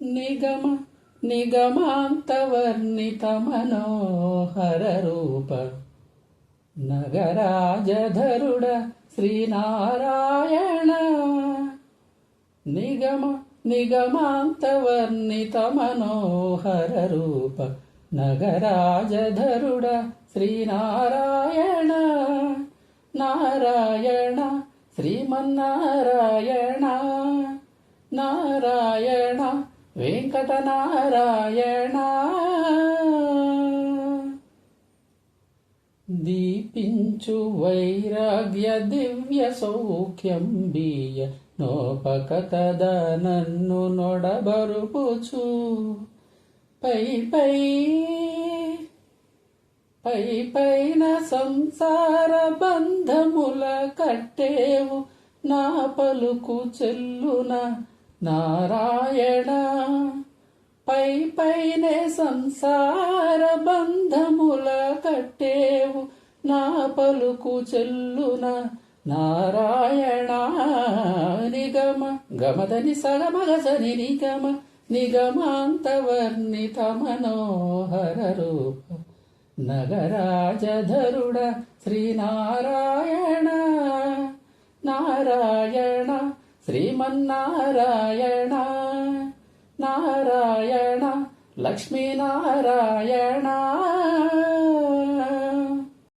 నిగమ నిగమాంతవర్ణిత మనోహర రూప నగరాజధరుడ శ్రీనారాయణ. నిగమ నిగమాంతవర్ణిత మనోహర రూప నగరాజధరుడ శ్రీనారాయణ. నారాయణ శ్రీమన్నారాయణ నారాయణ వెంకటనారాయణ. దీపించు వైరాగ్య దివ్య సౌఖ్యం బియ్య నోపకతద నన్ను నొడబరుపుచు పైన సంసార బంధముల కట్టేవు నా పలుకు చెల్లున నారాయణ. పైనే సంసార బంధముల కట్టేవు నా పలుకు చెల్లున నారాయణ. నిగమ గమదని సగమగసని నిగమ నిగమాంతవర్ణిత మనోహర రూప నగరాజధరుడ శ్రీనారాయణ. నారాయణ శ్రీమన్నారాయణ నారాయణ లక్ష్మీనారాయణ.